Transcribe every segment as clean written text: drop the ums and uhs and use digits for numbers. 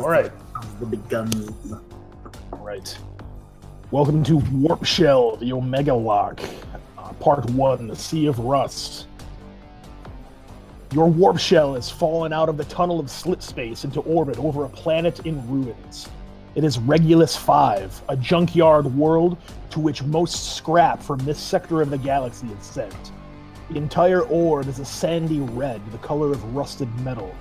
All right. The big guns. All right. Welcome to Warp Shell, the Omega Lock, Part 1, the Sea of Rust. Your warp shell has fallen out of the tunnel of slit space into orbit over a planet in ruins. It is Regulus 5, a junkyard world to which most scrap from this sector of the galaxy is sent. The entire orb is a sandy red, the color of rusted metal.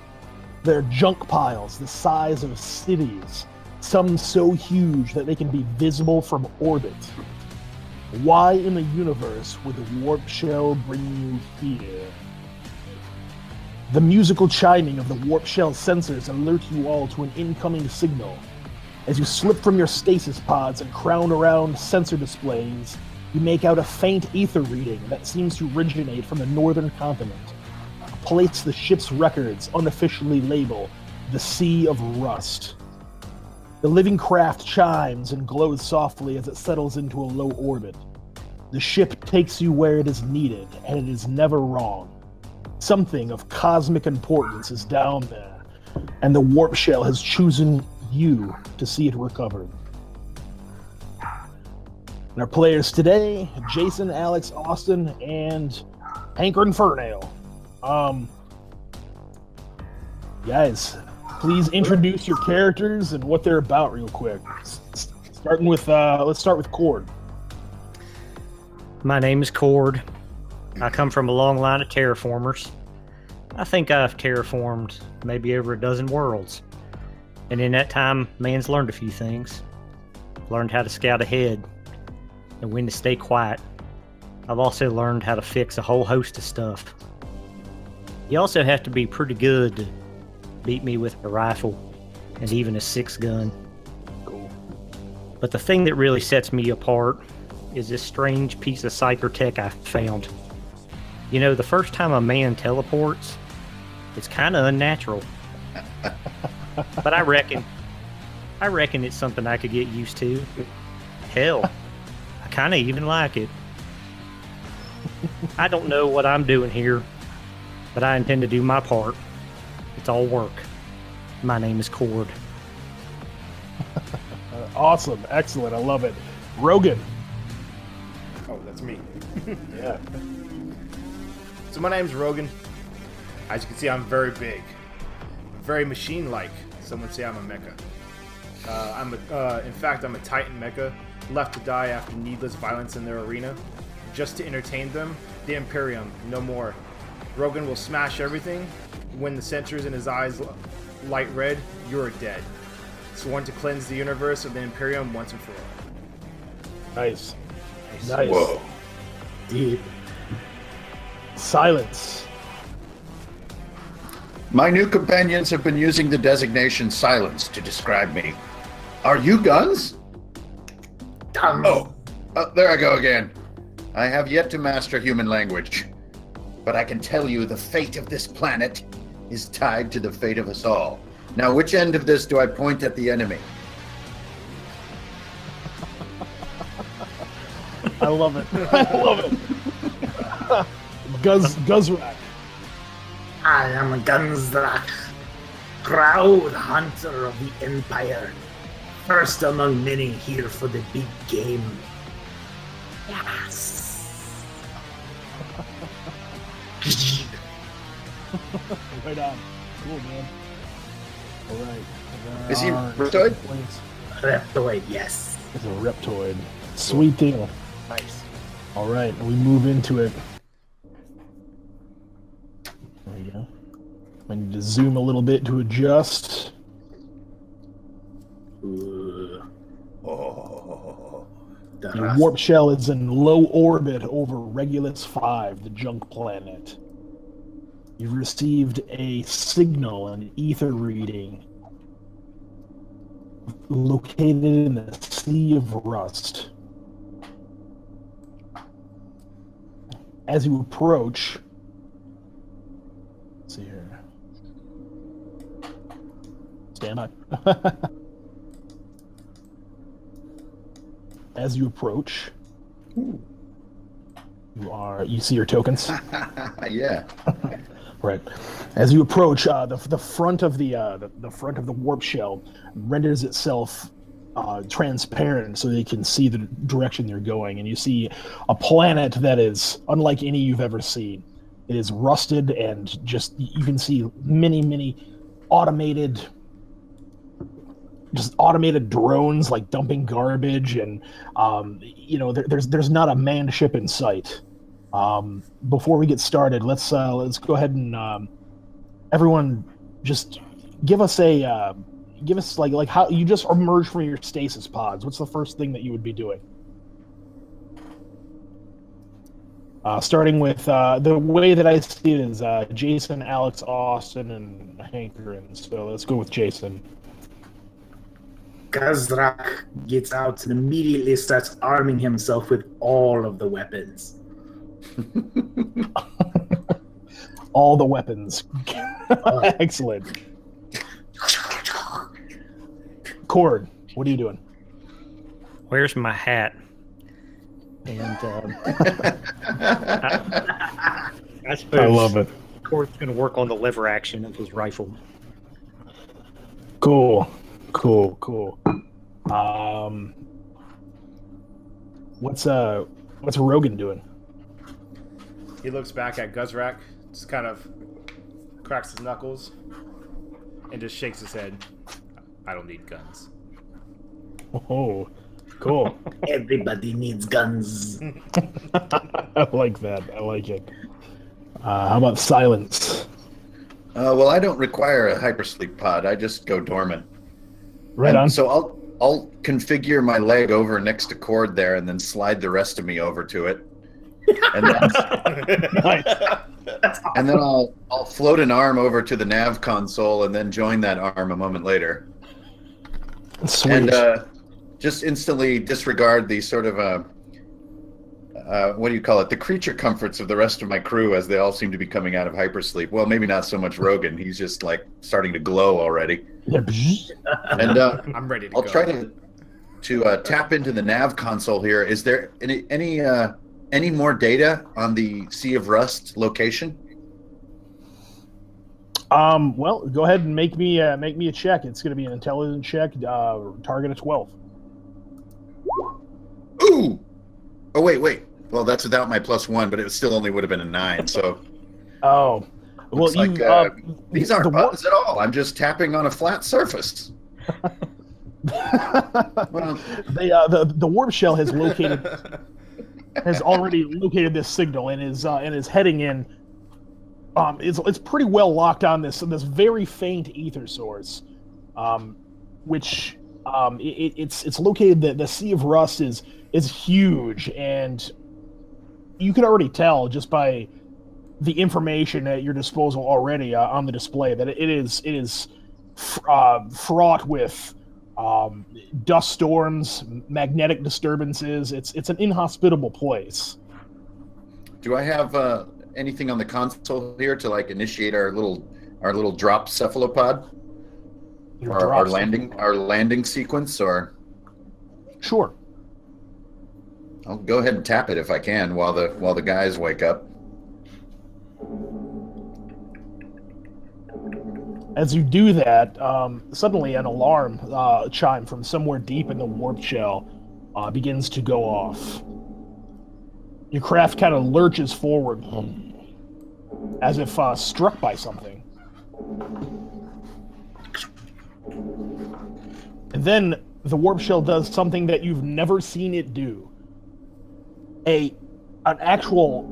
There are junk piles the size of cities, some so huge that they can be visible from orbit. Why in the universe would the warp shell bring you here? The musical chiming of the warp shell sensors alert you all to an incoming signal. As you slip from your stasis pods and crown around sensor displays, you make out a faint ether reading that seems to originate from the northern continent. A place the ship's records unofficially label the Sea of Rust. The living craft chimes and glows softly as it settles into a low orbit. The ship takes you where it is needed, and it is never wrong. Something of cosmic importance is down there, and the warp shell has chosen you to see it recovered. And our players today, Jason, Alex, Austin, and Hanker Infernail. Guys, please introduce your characters and what they're about real quick. Starting with, let's start with Cord. My name is Cord. I come from a long line of terraformers. I think I've terraformed maybe over a dozen worlds. And in that time, man's learned a few things. Learned how to scout ahead and when to stay quiet. I've also learned how to fix a whole host of stuff. You also have to be pretty good to beat me with a rifle and even a 6-gun. Cool. But the thing that really sets me apart is this strange piece of psyker tech I found. You know, the first time a man teleports, it's kind of unnatural. But I reckon it's something I could get used to. Hell, I kind of even like it. I don't know what I'm doing here, but I intend to do my part. It's all work. My name is Cord. Awesome. Excellent. I love it. Rogan. Oh, that's me. Yeah. So my name's Rogan. As you can see, I'm very big. Very machine-like. Some would say I'm a mecha. In fact, I'm a Titan mecha, left to die after needless violence in their arena. Just to entertain them, the Imperium, no more. Rogan will smash everything. When the sensors in his eyes light red, you're dead. Sworn to cleanse the universe of the Imperium once and for all. Nice. Nice. Whoa. Deep. Silence. My new companions have been using the designation Silence to describe me. Are you guns? Oh, there I go again. I have yet to master human language, but I can tell you the fate of this planet is tied to the fate of us all. Now, which end of this do I point at the enemy? I love it. I love it. Guzrak. I am Gunzrak, proud hunter of the Empire. First among many here for the big game. Yes. Right on. Cool, man. All right. Is he Reptoid? Reptoid, yes. It's a Reptoid. Sweet deal. Nice. All right, we move into it. There we go. I need to zoom a little bit to adjust. Oh. Your warp shell is in low orbit over Regulus 5, the junk planet. You've received a signal, an ether reading, located in the Sea of Rust. As you approach, let's see here. Stand by. As you approach, you see your tokens. Yeah. Right. As you approach, the front of the front of the warp shell renders itself transparent, so they can see the direction they're going, and you see a planet that is unlike any you've ever seen. It is rusted, and just you can see many automated drones like dumping garbage, and there's not a manned ship in sight. Before we get started, let's go ahead and everyone just give us like how you just emerge from your stasis pods. What's the first thing that you would be doing? Starting with the way that I see it is Jason, Alex, Austin, and Hankerin. So let's go with Jason. Gazrak gets out and immediately starts arming himself with all of the weapons. All the weapons. Excellent. Cord, what are you doing? Where's my hat? And I suppose I love it. Cord's going to work on the lever action of his rifle. Cool. What's Rogan doing? He looks back at Guzrak, just kind of cracks his knuckles, and just shakes his head. I don't need guns. Oh, cool. Everybody needs guns. I like that. I like it. How about silence? Well, I don't require a hypersleep pod. I just go dormant. Right on. So I'll configure my leg over next to Cord there, and then slide the rest of me over to it. And then, Nice. and then I'll float an arm over to the nav console, and then join that arm a moment later. Sweet. And just instantly disregard the sort of what do you call it? The creature comforts of the rest of my crew, as they all seem to be coming out of hypersleep. Well, maybe not so much Rogan. He's just like starting to glow already. And I'm ready to I'll go. try to tap into the nav console here. Is there any more data on the Sea of Rust location? Well, go ahead and make me a check. It's going to be an intelligence check. Target of 12. Ooh! Oh wait. Well, that's without my +1, but it still only would have been a 9. So. Oh. Well, Looks like, these aren't buttons at all. I'm just tapping on a flat surface. Well, the warp shell has already located this signal and is heading in. It's pretty well locked on this very faint ether source, which it's located. The Sea of Rust is huge, and you can already tell just by the information at your disposal already on the display that it is fraught with dust storms, magnetic disturbances. It's an inhospitable place. do I have anything on the console here to like initiate our little drop cephalopod? Our landing sequence, or Sure. I'll go ahead and tap it if I can while the guys wake up. As you do that, suddenly an alarm chime from somewhere deep in the warp shell begins to go off. Your craft kind of lurches forward, as if struck by something. And then the warp shell does something that you've never seen it do. An actual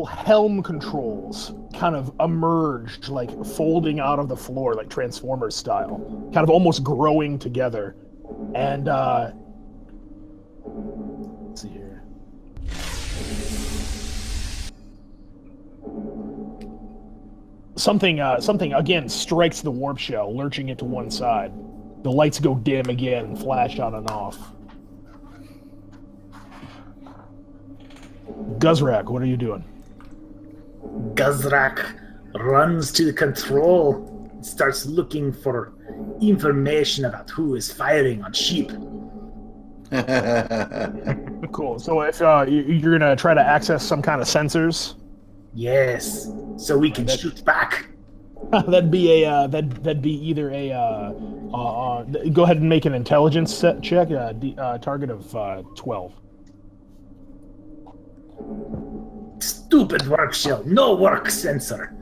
helm controls kind of emerged, like folding out of the floor, like Transformers style, kind of almost growing together. And let's see here. Something again strikes the warp shell, lurching it to one side. The lights go dim again, flash on and off. Guzrak, what are you doing? Guzrak runs to the control and starts looking for information about who is firing on sheep. Cool. So if you're gonna try to access some kind of sensors, Yes, so we can shoot back. That'd be a that'd be either a go ahead and make an intelligence set check. Target of 12. Stupid work shell, no work sensor.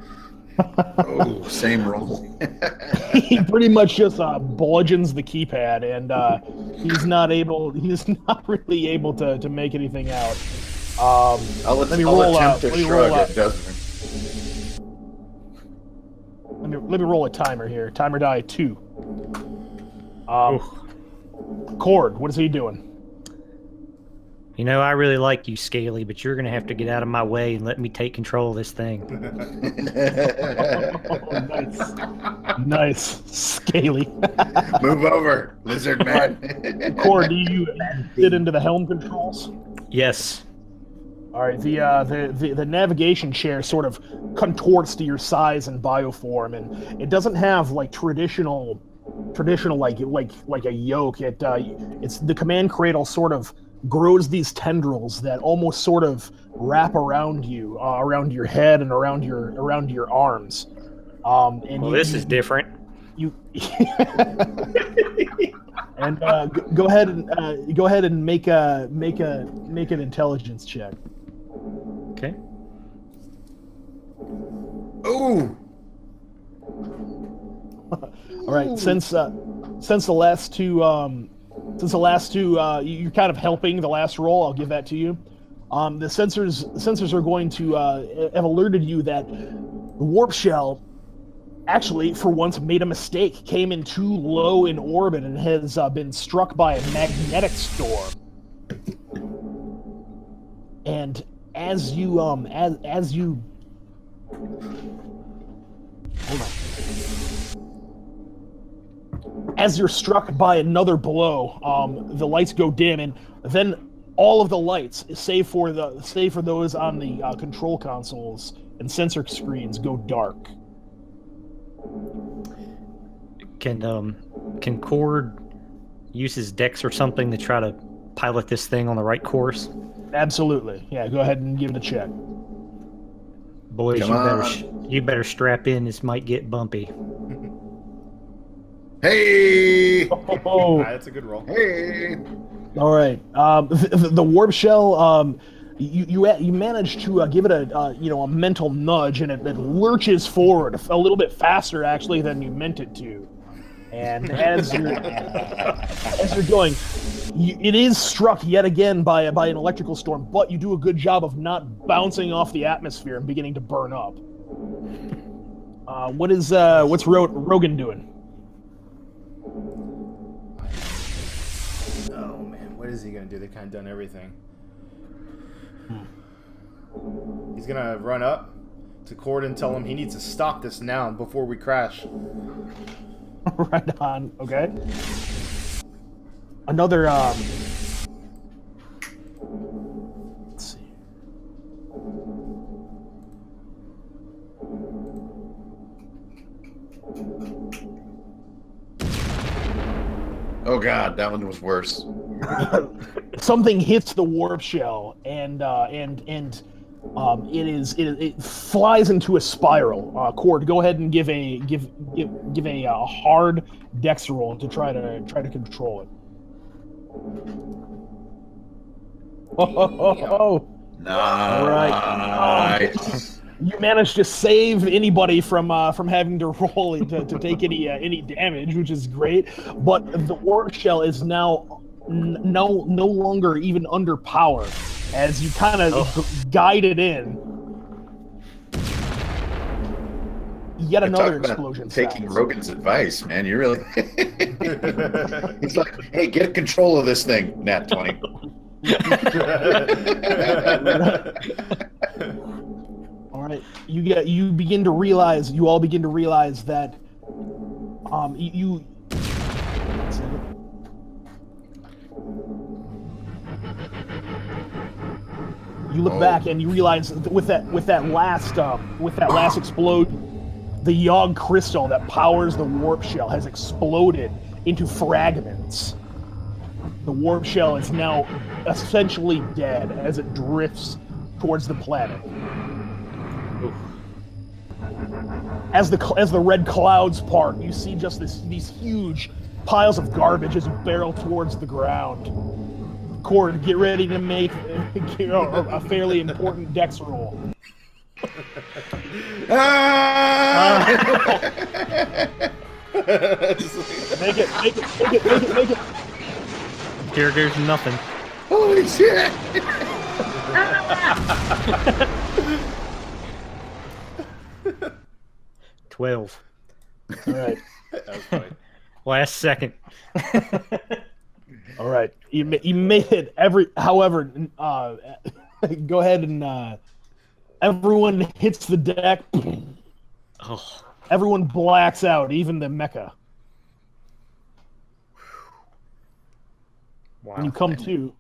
Oh, same roll. He pretty much just bludgeons the keypad, and he's not really able to make anything out. Let me roll out. Let me roll out. Let me roll a timer here. Timer die 2. Cord, what is he doing? You know, I really like you, Scaly, but you're going to have to get out of my way and let me take control of this thing. Nice. Scaly. Move over, lizard man. Cord, do you get into the helm controls? Yes. All right. The navigation chair sort of contorts to your size and bioform, and it doesn't have like traditional like a yoke. It's the command cradle sort of grows these tendrils that almost sort of wrap around you, around your head and around your arms. This is different. You and go ahead and make an intelligence check. Okay. Ooh. All right. Since the last two you're kind of helping the last roll. I'll give that to you. The sensors are going to have alerted you that the warp shell actually, for once, made a mistake, came in too low in orbit, and has been struck by a magnetic storm. And as you hold on. As you're struck by another blow, the lights go dim, and then all of the lights, save for those on the control consoles and sensor screens, go dark. Can Cord use his dex or something to try to pilot this thing on the right course? Absolutely. Yeah, go ahead and give it a check. Boys, you better strap in. This might get bumpy. Hey! That's a good roll. Hey! All right. The warp shell. You manage to give it a mental nudge, and it lurches forward a little bit faster actually than you meant it to. And as you're going, it is struck yet again by an electrical storm, but you do a good job of not bouncing off the atmosphere and beginning to burn up. What's Rogan doing? Oh man, what is he gonna do? They kind of done everything. He's gonna run up to Cord and tell him he needs to stop this now before we crash. Right on. Okay. Another. Let's see. Oh god, that one was worse. Something hits the warp shell, and it flies into a spiral. Cord, go ahead and give a hard dex roll to try to control it. Oh. Nice. You managed to save anybody from having to roll to take any damage, which is great. But the warp shell is now no longer even under power, as you kind of guide it in. Yet another explosion. Taking Rogan's advice, man. You really. He's like, hey, get control of this thing, Nat 20. All right, you all begin to realize that you look back and you realize that with that last explosion, the Yogg crystal that powers the warp shell has exploded into fragments. The warp shell is now essentially dead as it drifts towards the planet. As the red clouds part, you see just these huge piles of garbage as you barrel towards the ground. Cord, get ready to make a fairly important dex roll. Make it. There's nothing. Holy shit! 12. All right. That was funny. Last second. All right. You made it. However, go ahead and everyone hits the deck. Oh. Everyone blacks out, even the mecha. Wow. When you come to,